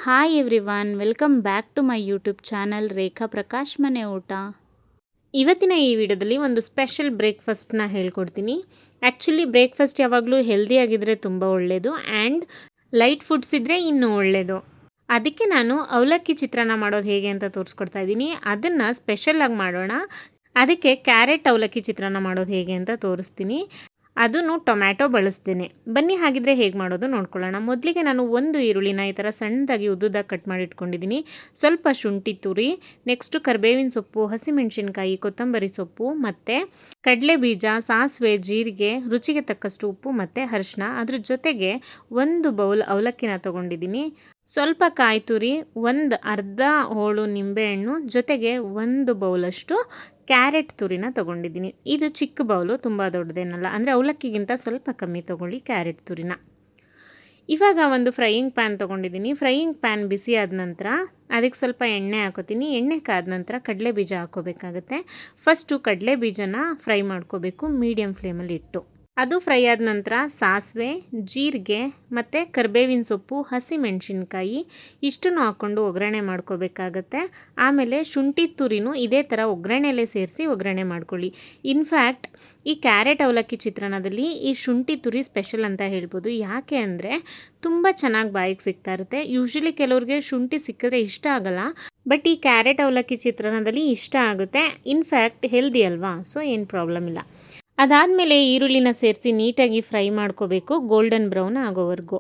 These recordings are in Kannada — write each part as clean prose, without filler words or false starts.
Hi everyone, welcome back to my YouTube channel Rekha Prakash ಮನೆ ಊಟ. ಇವತ್ತಿನ ಈ ವಿಡಿಯೋದಲ್ಲಿ ಒಂದು ಸ್ಪೆಷಲ್ ಬ್ರೇಕ್ಫಾಸ್ಟ್ನ ಹೇಳ್ಕೊಡ್ತೀನಿ. ಆ್ಯಕ್ಚುಲಿ ಬ್ರೇಕ್ಫಾಸ್ಟ್ ಯಾವಾಗಲೂ ಹೆಲ್ದಿಯಾಗಿದ್ದರೆ ತುಂಬ ಒಳ್ಳೆಯದು ಆ್ಯಂಡ್ ಲೈಟ್ ಫುಡ್ಸ್ ಇದ್ದರೆ ಇನ್ನೂ ಒಳ್ಳೆಯದು. ಅದಕ್ಕೆ ನಾನು ಅವಲಕ್ಕಿ ಚಿತ್ರಾನ್ನ ಮಾಡೋದು ಹೇಗೆ ಅಂತ ತೋರಿಸ್ಕೊಡ್ತಾ ಇದ್ದೀನಿ. ಅದನ್ನು ಸ್ಪೆಷಲಾಗಿ ಮಾಡೋಣ. ಅದಕ್ಕೆ ಕ್ಯಾರೆಟ್ ಅವಲಕ್ಕಿ ಚಿತ್ರಾನ್ನ ಮಾಡೋದು ಹೇಗೆ ಅಂತ ತೋರಿಸ್ತೀನಿ. ಅದನ್ನು ಟೊಮ್ಯಾಟೊ ಬಳಸ್ತೇನೆ. ಬನ್ನಿ ಹಾಗಿದ್ರೆ ಹೇಗೆ ಮಾಡೋದು ನೋಡ್ಕೊಳ್ಳೋಣ. ಮೊದಲಿಗೆ ನಾನು ಒಂದು ಈರುಳ್ಳಿನ ಈ ಥರ ಸಣ್ಣದಾಗಿ ಉದ್ದುದಾಗಿ ಕಟ್ ಮಾಡಿ ಇಟ್ಕೊಂಡಿದ್ದೀನಿ. ಸ್ವಲ್ಪ ಶುಂಠಿ ತುರಿ, ನೆಕ್ಸ್ಟು ಕರಿಬೇವಿನ ಸೊಪ್ಪು, ಹಸಿಮೆಣಸಿನ್ಕಾಯಿ, ಕೊತ್ತಂಬರಿ ಸೊಪ್ಪು ಮತ್ತು ಕಡಲೆ ಬೀಜ, ಸಾಸಿವೆ, ಜೀರಿಗೆ, ರುಚಿಗೆ ತಕ್ಕಷ್ಟು ಉಪ್ಪು ಮತ್ತು ಅರಿಶಿನ. ಅದ್ರ ಜೊತೆಗೆ ಒಂದು ಬೌಲ್ ಅವಲಕ್ಕಿನ ತೊಗೊಂಡಿದ್ದೀನಿ. ಸ್ವಲ್ಪ ಕಾಯಿ ತುರಿ, ಒಂದು ಅರ್ಧ ಹೋಳು ನಿಂಬೆಹಣ್ಣು, ಜೊತೆಗೆ ಒಂದು ಬೌಲಷ್ಟು ಕ್ಯಾರೆಟ್ ತುರಿನ ತೊಗೊಂಡಿದ್ದೀನಿ. ಇದು ಚಿಕ್ಕ ಬೌಲು, ತುಂಬ ದೊಡ್ಡದೇನಲ್ಲ. ಅಂದರೆ ಅವಲಕ್ಕಿಗಿಂತ ಸ್ವಲ್ಪ ಕಮ್ಮಿ ತೊಗೊಳ್ಳಿ ಕ್ಯಾರೆಟ್ ತುರಿನ. ಇವಾಗ ಒಂದು ಫ್ರೈಯಿಂಗ್ ಪ್ಯಾನ್ ತೊಗೊಂಡಿದ್ದೀನಿ. ಫ್ರೈಯಿಂಗ್ ಪ್ಯಾನ್ ಬಿಸಿ ಆದ ನಂತರ ಅದಕ್ಕೆ ಸ್ವಲ್ಪ ಎಣ್ಣೆ ಹಾಕೋತೀನಿ. ಎಣ್ಣೆ ಕಾದ ನಂತರ ಕಡಲೆ ಬೀಜ ಹಾಕ್ಕೋಬೇಕಾಗತ್ತೆ. ಫಸ್ಟು ಕಡಲೆ ಬೀಜನ ಫ್ರೈ ಮಾಡ್ಕೋಬೇಕು ಮೀಡಿಯಮ್ ಫ್ಲೇಮಲ್ಲಿ ಇಟ್ಟು. ಅದು ಫ್ರೈ ಆದ ನಂತರ ಸಾಸಿವೆ, ಜೀರಿಗೆ ಮತ್ತು ಕರಿಬೇವಿನ ಸೊಪ್ಪು, ಹಸಿಮೆಣಸಿನ್ಕಾಯಿ ಇಷ್ಟನ್ನು ಹಾಕ್ಕೊಂಡು ಒಗ್ಗರಣೆ ಮಾಡ್ಕೋಬೇಕಾಗತ್ತೆ. ಆಮೇಲೆ ಶುಂಠಿ ತುರಿನೂ ಇದೇ ಥರ ಒಗ್ಗರಣೆಯಲ್ಲೇ ಸೇರಿಸಿ ಒಗ್ಗರಣೆ ಮಾಡ್ಕೊಳ್ಳಿ. ಇನ್ಫ್ಯಾಕ್ಟ್ ಈ ಕ್ಯಾರೆಟ್ ಅವಲಕ್ಕಿ ಚಿತ್ರಾನ್ನದಲ್ಲಿ ಈ ಶುಂಠಿ ತುರಿ ಸ್ಪೆಷಲ್ ಅಂತ ಹೇಳ್ಬೋದು. ಯಾಕೆ ಅಂದರೆ ತುಂಬ ಚೆನ್ನಾಗಿ ಬಾಯಿಗೆ ಸಿಗ್ತಾ ಇರುತ್ತೆ. ಯೂಶ್ವಲಿ ಕೆಲವ್ರಿಗೆ ಶುಂಠಿ ಸಿಕ್ಕಿದ್ರೆ ಇಷ್ಟ ಆಗಲ್ಲ, ಬಟ್ ಈ ಕ್ಯಾರೆಟ್ ಅವಲಕ್ಕಿ ಚಿತ್ರಾನ್ನದಲ್ಲಿ ಇಷ್ಟ ಆಗುತ್ತೆ. ಇನ್ಫ್ಯಾಕ್ಟ್ ಹೆಲ್ದಿ ಅಲ್ವಾ, ಸೊ ಏನು ಪ್ರಾಬ್ಲಮ್ ಇಲ್ಲ. ಅದಾದಮೇಲೆ ಈರುಳ್ಳಿನ ಸೇರಿಸಿ ನೀಟಾಗಿ ಫ್ರೈ ಮಾಡ್ಕೋಬೇಕು, ಗೋಲ್ಡನ್ ಬ್ರೌನ್ ಆಗೋವರೆಗೂ.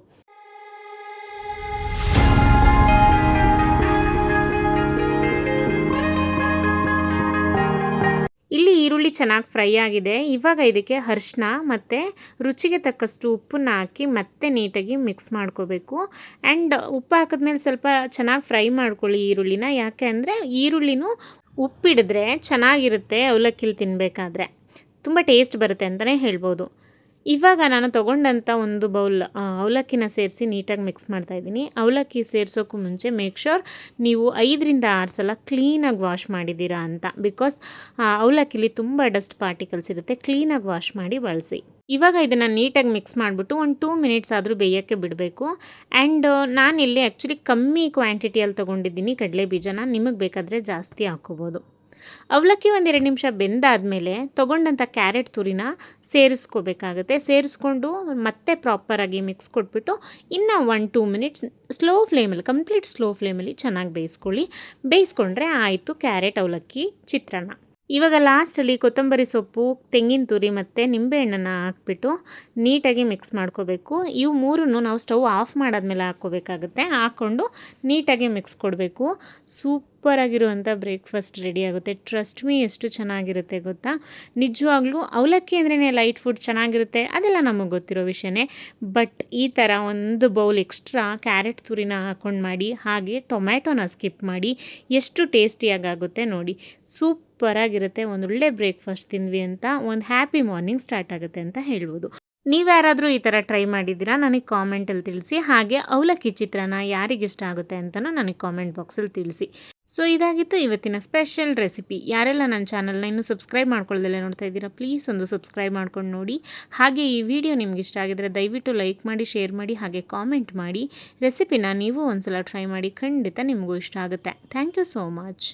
ಇಲ್ಲಿ ಈರುಳ್ಳಿ ಚೆನ್ನಾಗಿ ಫ್ರೈ ಆಗಿದೆ. ಇವಾಗ ಇದಕ್ಕೆ ಅರಿಶಿನ ಮತ್ತು ರುಚಿಗೆ ತಕ್ಕಷ್ಟು ಉಪ್ಪನ್ನ ಹಾಕಿ ಮತ್ತೆ ನೀಟಾಗಿ ಮಿಕ್ಸ್ ಮಾಡ್ಕೋಬೇಕು. ಆ್ಯಂಡ್ ಉಪ್ಪು ಹಾಕಿದ್ಮೇಲೆ ಸ್ವಲ್ಪ ಚೆನ್ನಾಗಿ ಫ್ರೈ ಮಾಡ್ಕೊಳ್ಳಿ ಈರುಳ್ಳಿನ. ಯಾಕೆ ಅಂದರೆ ಈರುಳ್ಳಿನೂ ಉಪ್ಪಿಡಿದ್ರೆ ಚೆನ್ನಾಗಿರುತ್ತೆ ಅವಲಕ್ಕಿಲಿ ತಿನ್ನಬೇಕಾದ್ರೆ, ತುಂಬ ಟೇಸ್ಟ್ ಬರುತ್ತೆ ಅಂತಲೇ ಹೇಳ್ಬೋದು. ಇವಾಗ ನಾನು ತೊಗೊಂಡಂಥ ಒಂದು ಬೌಲ್ ಅವಲಕ್ಕಿನ ಸೇರಿಸಿ ನೀಟಾಗಿ ಮಿಕ್ಸ್ ಮಾಡ್ತಾಯಿದ್ದೀನಿ. ಅವಲಕ್ಕಿ ಸೇರಿಸೋಕ್ಕೂ ಮುಂಚೆ ಮೇಕ್ ಶ್ಯೂರ್ ನೀವು 5-6 ಸಲ ಕ್ಲೀನಾಗಿ ವಾಶ್ ಮಾಡಿದ್ದೀರಾ ಅಂತ. ಬಿಕಾಸ್ ಅವಲಕ್ಕಿಲಿ ತುಂಬ ಡಸ್ಟ್ ಪಾರ್ಟಿಕಲ್ಸ್ ಇರುತ್ತೆ. ಕ್ಲೀನಾಗಿ ವಾಶ್ ಮಾಡಿ ಬಳಸಿ. ಇವಾಗ ಇದನ್ನು ನೀಟಾಗಿ ಮಿಕ್ಸ್ ಮಾಡಿಬಿಟ್ಟು ಒಂದು 2 ಮಿನಿಟ್ಸ್ ಆದರೂ ಬೇಯೋಕ್ಕೆ ಬಿಡಬೇಕು. ಆ್ಯಂಡ್ ನಾನಿಲ್ಲಿ ಆ್ಯಕ್ಚುಲಿ ಕಮ್ಮಿ ಕ್ವಾಂಟಿಟಿಯಲ್ಲಿ ತೊಗೊಂಡಿದ್ದೀನಿ ಕಡಲೆ ಬೀಜನ. ನಿಮಗೆ ಬೇಕಾದರೆ ಜಾಸ್ತಿ ಹಾಕ್ಕೋಬೋದು. ಅವಲಕ್ಕಿ 1-2 ನಿಮಿಷ ಬೆಂದಾದಮೇಲೆ ತೊಗೊಂಡಂಥ ಕ್ಯಾರೆಟ್ ತುರಿನ ಸೇರಿಸ್ಕೋಬೇಕಾಗತ್ತೆ. ಸೇರಿಸ್ಕೊಂಡು ಮತ್ತೆ ಪ್ರಾಪರಾಗಿ ಮಿಕ್ಸ್ ಕೊಟ್ಬಿಟ್ಟು ಇನ್ನು 1-2 ಮಿನಿಟ್ಸ್ ಸ್ಲೋ ಫ್ಲೇಮಲ್ಲಿ, ಕಂಪ್ಲೀಟ್ ಸ್ಲೋ ಫ್ಲೇಮಲ್ಲಿ ಚೆನ್ನಾಗಿ ಬೇಯಿಸ್ಕೊಳ್ಳಿ. ಬೇಯಿಸ್ಕೊಂಡ್ರೆ ಆಯಿತು ಕ್ಯಾರೆಟ್ ಅವಲಕ್ಕಿ ಚಿತ್ರಾನ್ನ. ಇವಾಗ ಲಾಸ್ಟಲ್ಲಿ ಕೊತ್ತಂಬರಿ ಸೊಪ್ಪು, ತೆಂಗಿನ ತುರಿ ಮತ್ತು ನಿಂಬೆಹಣ್ಣನ್ನು ಹಾಕ್ಬಿಟ್ಟು ನೀಟಾಗಿ ಮಿಕ್ಸ್ ಮಾಡ್ಕೋಬೇಕು. ಇವು ಮೂರನ್ನು ನಾವು ಸ್ಟವ್ ಆಫ್ ಮಾಡಾದ್ಮೇಲೆ ಹಾಕ್ಕೋಬೇಕಾಗುತ್ತೆ. ಹಾಕ್ಕೊಂಡು ನೀಟಾಗಿ ಮಿಕ್ಸ್ ಕೊಡಬೇಕು. ಸೂಪರಾಗಿರುವಂಥ ಬ್ರೇಕ್ಫಾಸ್ಟ್ ರೆಡಿ ಆಗುತ್ತೆ. ಟ್ರಸ್ಟ್ ಮೀ, ಎಷ್ಟು ಚೆನ್ನಾಗಿರುತ್ತೆ ಗೊತ್ತಾ. ನಿಜವಾಗ್ಲೂ ಅವಲಕ್ಕಿ ಅಂದ್ರೇ ಲೈಟ್ ಫುಡ್ ಚೆನ್ನಾಗಿರುತ್ತೆ, ಅದೆಲ್ಲ ನಮಗೆ ಗೊತ್ತಿರೋ ವಿಷಯನೇ. ಬಟ್ ಈ ಥರ ಒಂದು ಬೌಲ್ ಎಕ್ಸ್ಟ್ರಾ ಕ್ಯಾರೆಟ್ ತುರಿನ ಹಾಕ್ಕೊಂಡು ಮಾಡಿ, ಹಾಗೆ ಟೊಮ್ಯಾಟೊನ ಸ್ಕಿಪ್ ಮಾಡಿ, ಎಷ್ಟು ಟೇಸ್ಟಿಯಾಗುತ್ತೆ ನೋಡಿ. ಸೂಪರಾಗಿರುತ್ತೆ. ಒಂದೊಳ್ಳೆ ಬ್ರೇಕ್ಫಾಸ್ಟ್ ತಿಂದ್ವಿ ಅಂತ ಒಂದು ಹ್ಯಾಪಿ ಮಾರ್ನಿಂಗ್ ಸ್ಟಾರ್ಟ್ ಆಗುತ್ತೆ ಅಂತ ಹೇಳ್ಬೋದು. ನೀವು ಯಾರಾದರೂ ಈ ಥರ ಟ್ರೈ ಮಾಡಿದ್ದೀರಾ ನನಗೆ ಕಾಮೆಂಟಲ್ಲಿ ತಿಳಿಸಿ. ಹಾಗೆ ಅವಲಕ್ಕಿ ಚಿತ್ರಾನ್ನ ಯಾರಿಗಿಷ್ಟ ಆಗುತ್ತೆ ಅಂತಲೂ ನನಗೆ ಕಾಮೆಂಟ್ ಬಾಕ್ಸಲ್ಲಿ ತಿಳಿಸಿ. ಸೊ ಇದಾಗಿತ್ತು ಇವತ್ತಿನ ಸ್ಪೆಷಲ್ ರೆಸಿಪಿ. ಯಾರೆಲ್ಲ ನನ್ನ ಚಾನಲ್ನ ಇನ್ನೂ ಸಬ್ಸ್ಕ್ರೈಬ್ ಮಾಡ್ಕೊಳ್ಳೋದಲ್ಲೇ ನೋಡ್ತಾ ಇದ್ದೀರಾ, ಪ್ಲೀಸ್ ಒಂದು ಸಬ್ಸ್ಕ್ರೈಬ್ ಮಾಡ್ಕೊಂಡು ನೋಡಿ. ಹಾಗೆ ಈ ವಿಡಿಯೋ ನಿಮ್ಗೆ ಇಷ್ಟ ಆಗಿದ್ರೆ ದಯವಿಟ್ಟು ಲೈಕ್ ಮಾಡಿ, ಶೇರ್ ಮಾಡಿ, ಹಾಗೆ ಕಾಮೆಂಟ್ ಮಾಡಿ. ರೆಸಿಪಿನ ನೀವು ಒಂದ್ಸಲ ಟ್ರೈ ಮಾಡಿ, ಖಂಡಿತ ನಿಮಗೂ ಇಷ್ಟ ಆಗುತ್ತೆ. Thank you so much.